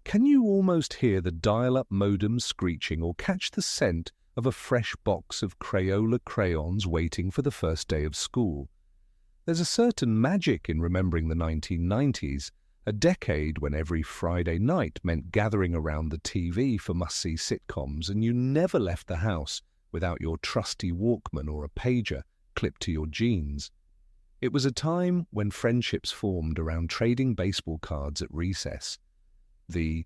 Can you almost hear the dial-up modem screeching or catch the scent of a fresh box of Crayola crayons waiting for the first day of school? There's a certain magic in remembering the 1990s, a decade when every Friday night meant gathering around the TV for must-see sitcoms, and you never left the house without your trusty Walkman or a pager clipped to your jeans. It was a time when friendships formed around trading baseball cards at recess. The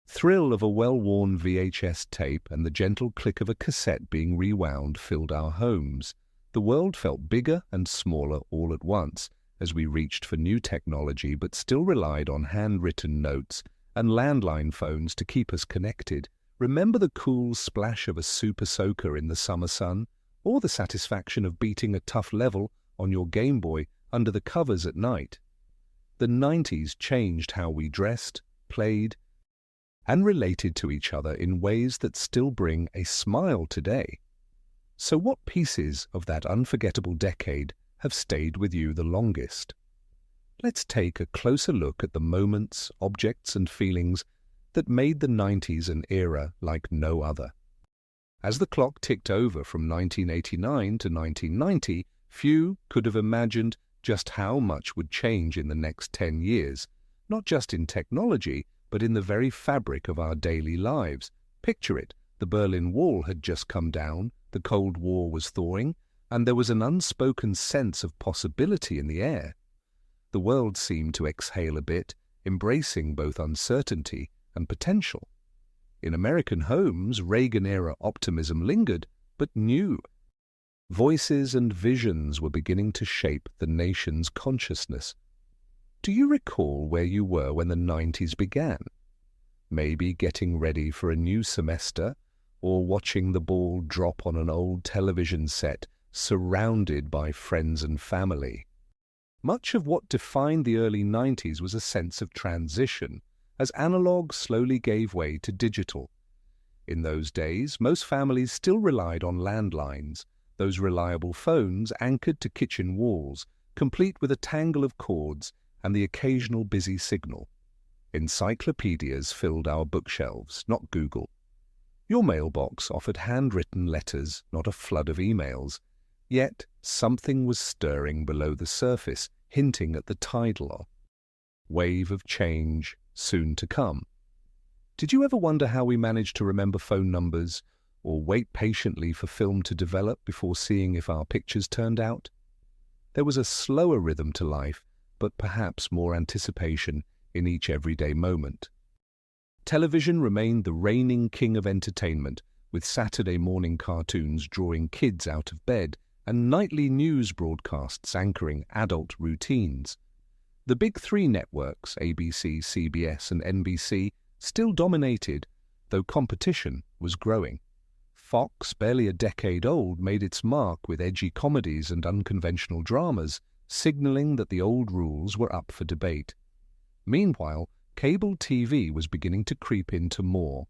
thrill of a well-worn VHS tape and the gentle click of a cassette being rewound filled our homes. The world felt bigger and smaller all at once as we reached for new technology but still relied on handwritten notes and landline phones to keep us connected. Remember the cool splash of a super soaker in the summer sun, or the satisfaction of beating a tough level on your Game Boy under the covers at night? The 90s changed how we dressed, played, and related to each other in ways that still bring a smile today. So what pieces of that unforgettable decade have stayed with you the longest? Let's take a closer look at the moments, objects, and feelings that made the 90s an era like no other. As the clock ticked over from 1989 to 1990, few could have imagined just how much would change in the next 10 years, not just in technology, but in the very fabric of our daily lives. Picture it, the Berlin Wall had just come down, the Cold War was thawing, and there was an unspoken sense of possibility in the air. The world seemed to exhale a bit, embracing both uncertainty and potential. In American homes, Reagan-era optimism lingered, but new. Voices and visions were beginning to shape the nation's consciousness. Do you recall where you were when the 90s began? Maybe getting ready for a new semester, or watching the ball drop on an old television set, surrounded by friends and family. Much of what defined the early 90s was a sense of transition, as analog slowly gave way to digital. In those days, most families still relied on landlines, those reliable phones anchored to kitchen walls, complete with a tangle of cords and the occasional busy signal. Encyclopedias filled our bookshelves, not Google. Your mailbox offered handwritten letters, not a flood of emails. Yet something was stirring below the surface, hinting at the tidal wave of change soon to come. Did you ever wonder how we managed to remember phone numbers, or wait patiently for film to develop before seeing if our pictures turned out? There was a slower rhythm to life, but perhaps more anticipation in each everyday moment. Television remained the reigning king of entertainment, with Saturday morning cartoons drawing kids out of bed and nightly news broadcasts anchoring adult routines. The big three networks, ABC, CBS, and NBC, still dominated, though competition was growing. Fox, barely a decade old, made its mark with edgy comedies and unconventional dramas, signaling that the old rules were up for debate. Meanwhile, cable TV was beginning to creep into more.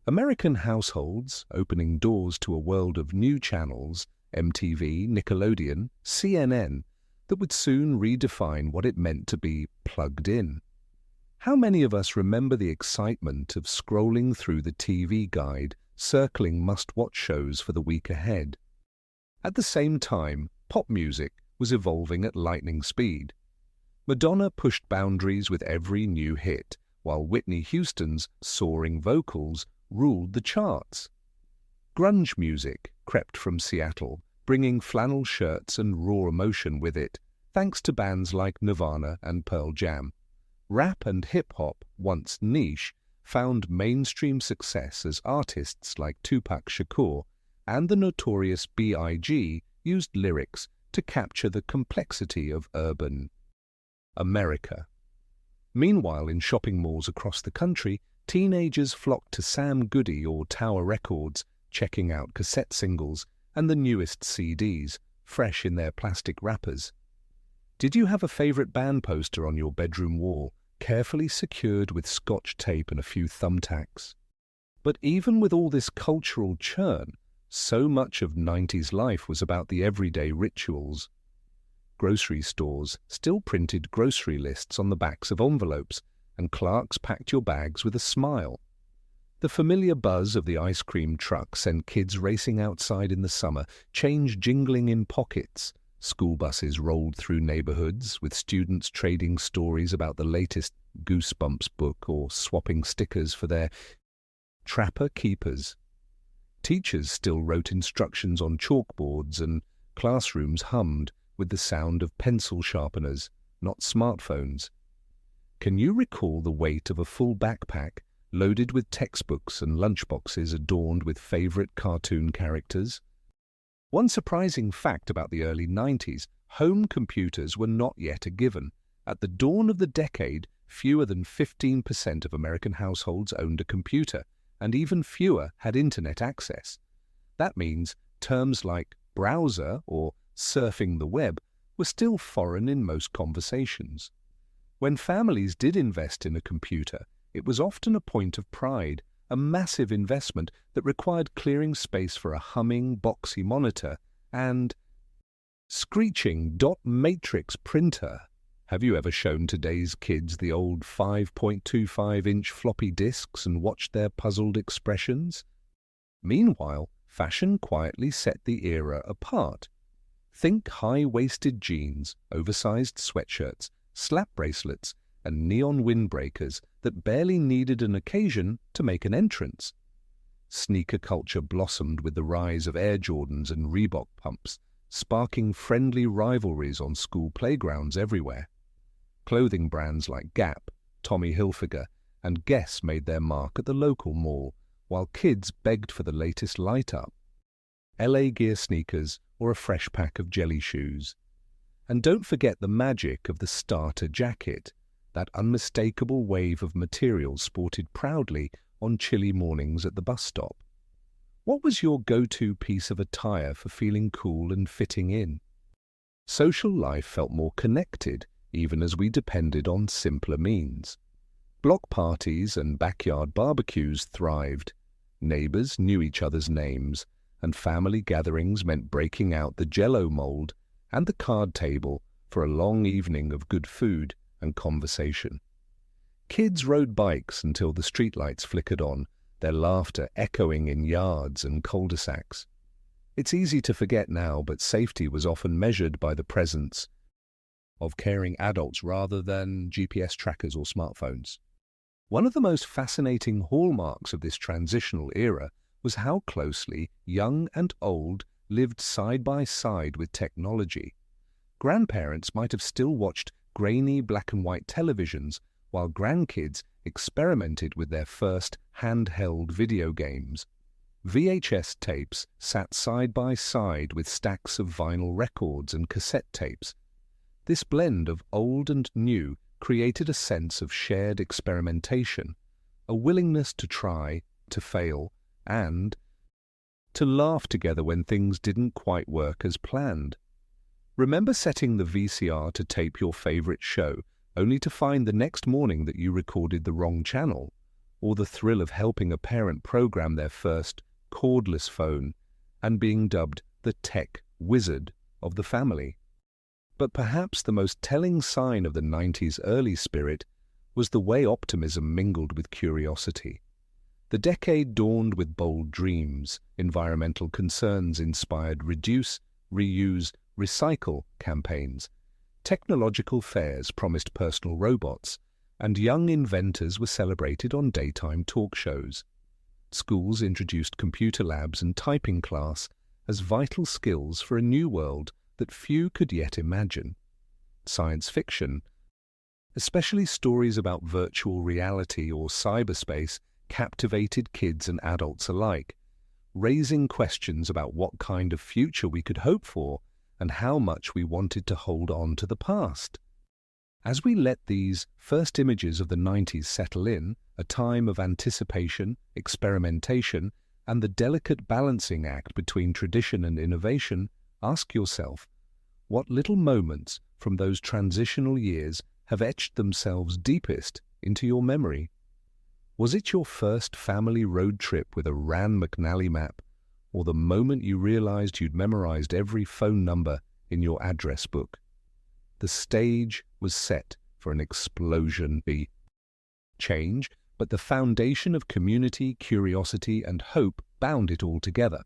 American households, opening doors to a world of new channels, MTV, Nickelodeon, CNN, that would soon redefine what it meant to be plugged in. How many of us remember the excitement of scrolling through the TV guide, circling must-watch shows for the week ahead? At the same time, pop music was evolving at lightning speed. Madonna pushed boundaries with every new hit, while Whitney Houston's soaring vocals ruled the charts. Grunge music crept from Seattle, bringing flannel shirts and raw emotion with it, thanks to bands like Nirvana and Pearl Jam. Rap and hip-hop, once niche, found mainstream success as artists like Tupac Shakur and the notorious B.I.G. used lyrics to capture the complexity of urban America. Meanwhile, in shopping malls across the country, teenagers flocked to Sam Goody or Tower Records, checking out cassette singles and the newest CDs, fresh in their plastic wrappers. Did you have a favorite band poster on your bedroom wall, carefully secured with Scotch tape and a few thumbtacks? But even with all this cultural churn, so much of 90s life was about the everyday rituals. Grocery stores still printed grocery lists on the backs of envelopes, and clerks packed your bags with a smile. The familiar buzz of the ice cream truck sent kids racing outside in the summer, change jingling in pockets. School buses rolled through neighborhoods, with students trading stories about the latest Goosebumps book or swapping stickers for their Trapper Keepers. Teachers still wrote instructions on chalkboards, and classrooms hummed with the sound of pencil sharpeners, not smartphones. Can you recall the weight of a full backpack loaded with textbooks and lunchboxes adorned with favorite cartoon characters? One surprising fact about the early 90s, home computers were not yet a given. At the dawn of the decade, fewer than 15% of American households owned a computer, and even fewer had internet access. That means terms like browser or surfing the web were still foreign in most conversations. When families did invest in a computer, it was often a point of pride, a massive investment that required clearing space for a humming, boxy monitor and screeching dot matrix printer. Have you ever shown today's kids the old 5.25-inch floppy disks and watched their puzzled expressions? Meanwhile, fashion quietly set the era apart. Think high-waisted jeans, oversized sweatshirts, slap bracelets, and neon windbreakers that barely needed an occasion to make an entrance. Sneaker culture blossomed with the rise of Air Jordans and Reebok pumps, sparking friendly rivalries on school playgrounds everywhere. Clothing brands like Gap, Tommy Hilfiger, and Guess made their mark at the local mall, while kids begged for the latest light-up. LA Gear sneakers or a fresh pack of jelly shoes. And don't forget the magic of the starter jacket, that unmistakable wave of material sported proudly on chilly mornings at the bus stop. What was your go-to piece of attire for feeling cool and fitting in? Social life felt more connected, even as we depended on simpler means. Block parties and backyard barbecues thrived. Neighbors knew each other's names, and family gatherings meant breaking out the Jell-O mold and the card table for a long evening of good food and conversation. Kids rode bikes until the streetlights flickered on, their laughter echoing in yards and cul-de-sacs. It's easy to forget now, but safety was often measured by the presence of caring adults rather than GPS trackers or smartphones. One of the most fascinating hallmarks of this transitional era was how closely young and old lived side by side with technology. Grandparents might have still watched grainy black and white televisions, while grandkids experimented with their first handheld video games. VHS tapes sat side by side with stacks of vinyl records and cassette tapes. This blend of old and new created a sense of shared experimentation, a willingness to try, to fail, and to laugh together when things didn't quite work as planned. Remember setting the VCR to tape your favorite show, only to find the next morning that you recorded the wrong channel, or the thrill of helping a parent program their first cordless phone and being dubbed the tech wizard of the family. But perhaps the most telling sign of the 90s early spirit was the way optimism mingled with curiosity. The decade dawned with bold dreams. Environmental concerns inspired reduce, reuse, recycle campaigns. Technological fairs promised personal robots, and young inventors were celebrated on daytime talk shows. Schools introduced computer labs and typing class as vital skills for a new world that few could yet imagine. Science fiction, especially stories about virtual reality or cyberspace, captivated kids and adults alike, raising questions about what kind of future we could hope for and how much we wanted to hold on to the past. As we let these first images of the 90s settle in, a time of anticipation, experimentation, and the delicate balancing act between tradition and innovation, ask yourself, what little moments from those transitional years have etched themselves deepest into your memory? Was it your first family road trip with a Rand McNally map, or the moment you realized you'd memorized every phone number in your address book? The stage was set for an explosion. change, but the foundation of community, curiosity, and hope bound it all together.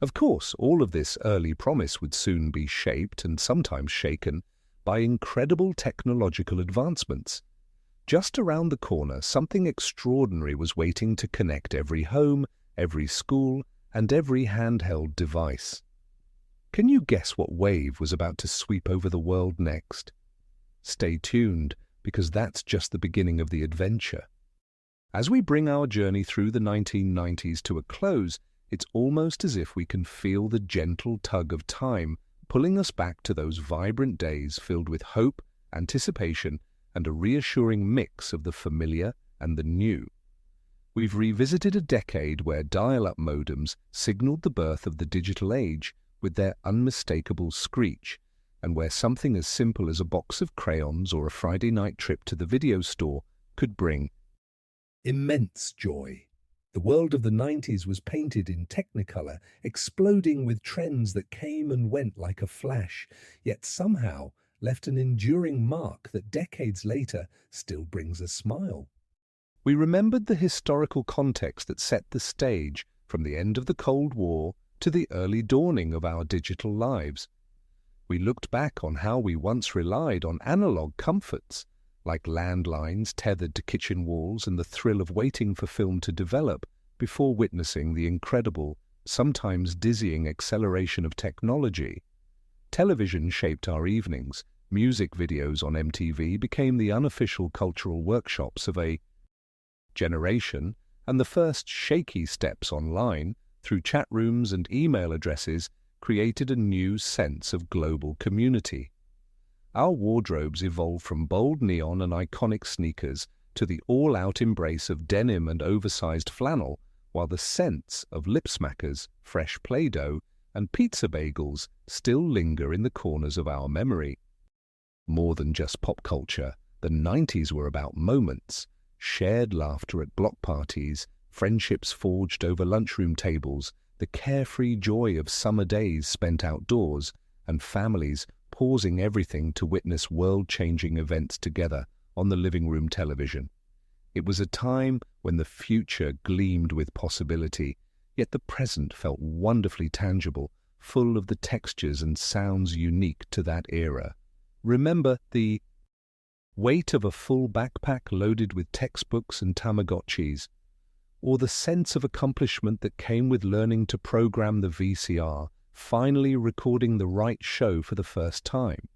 Of course, all of this early promise would soon be shaped and sometimes shaken by incredible technological advancements. Just around the corner, something extraordinary was waiting to connect every home, every school, and every handheld device. Can you guess what wave was about to sweep over the world next? Stay tuned, because that's just the beginning of the adventure. As we bring our journey through the 1990s to a close, it's almost as if we can feel the gentle tug of time pulling us back to those vibrant days filled with hope, anticipation, and a reassuring mix of the familiar and the new. We've revisited a decade where dial-up modems signaled the birth of the digital age with their unmistakable screech, and where something as simple as a box of crayons or a Friday night trip to the video store could bring immense joy. The world of the 90s was painted in Technicolor, exploding with trends that came and went like a flash, yet somehow left an enduring mark that decades later still brings a smile. We remembered the historical context that set the stage from the end of the Cold War to the early dawning of our digital lives. We looked back on how we once relied on analog comforts, like landlines tethered to kitchen walls and the thrill of waiting for film to develop before witnessing the incredible, sometimes dizzying acceleration of technology. Television shaped our evenings. Music videos on MTV became the unofficial cultural workshops of a generation, and the first shaky steps online, through chat rooms and email addresses, created a new sense of global community. Our wardrobes evolved from bold neon and iconic sneakers to the all-out embrace of denim and oversized flannel, while the scents of lip smackers, fresh Play-Doh, and pizza bagels still linger in the corners of our memory. More than just pop culture, the 90s were about moments, shared laughter at block parties, friendships forged over lunchroom tables, the carefree joy of summer days spent outdoors, and families pausing everything to witness world-changing events together on the living room television. It was a time when the future gleamed with possibility, yet the present felt wonderfully tangible, full of the textures and sounds unique to that era. Remember the weight of a full backpack loaded with textbooks and Tamagotchis, or the sense of accomplishment that came with learning to program the VCR, finally recording the right show for the first time.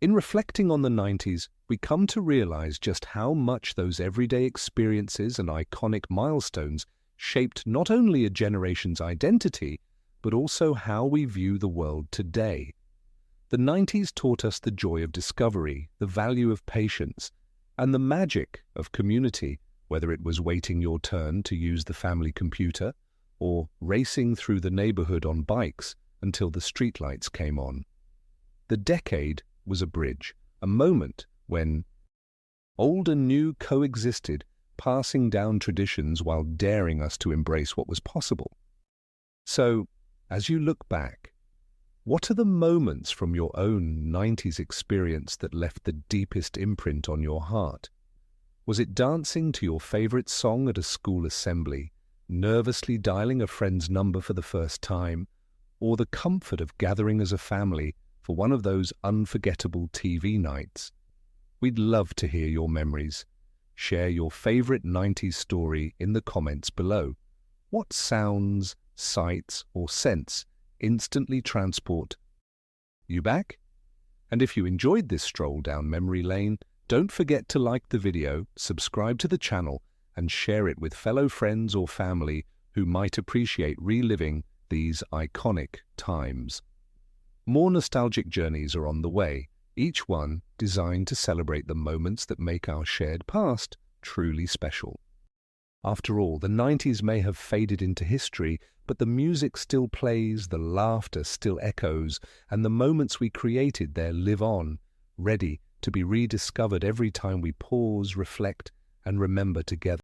In reflecting on the 90s, we come to realize just how much those everyday experiences and iconic milestones shaped not only a generation's identity, but also how we view the world today. The 90s taught us the joy of discovery, the value of patience, and the magic of community, whether it was waiting your turn to use the family computer or racing through the neighborhood on bikes until the streetlights came on. The decade was a bridge, a moment when old and new coexisted, passing down traditions while daring us to embrace what was possible. So, as you look back, what are the moments from your own 90s experience that left the deepest imprint on your heart? Was it dancing to your favorite song at a school assembly, nervously dialing a friend's number for the first time, or the comfort of gathering as a family for one of those unforgettable TV nights? We'd love to hear your memories. Share your favorite 90s story in the comments below. What sounds, sights, or scents instantly transport you back? And if you enjoyed this stroll down memory lane, don't forget to like the video, subscribe to the channel, and share it with fellow friends or family who might appreciate reliving these iconic times. More nostalgic journeys are on the way, each one designed to celebrate the moments that make our shared past truly special. After all, the 90s may have faded into history, but the music still plays, the laughter still echoes, and the moments we created there live on, ready to be rediscovered every time we pause, reflect, and remember together.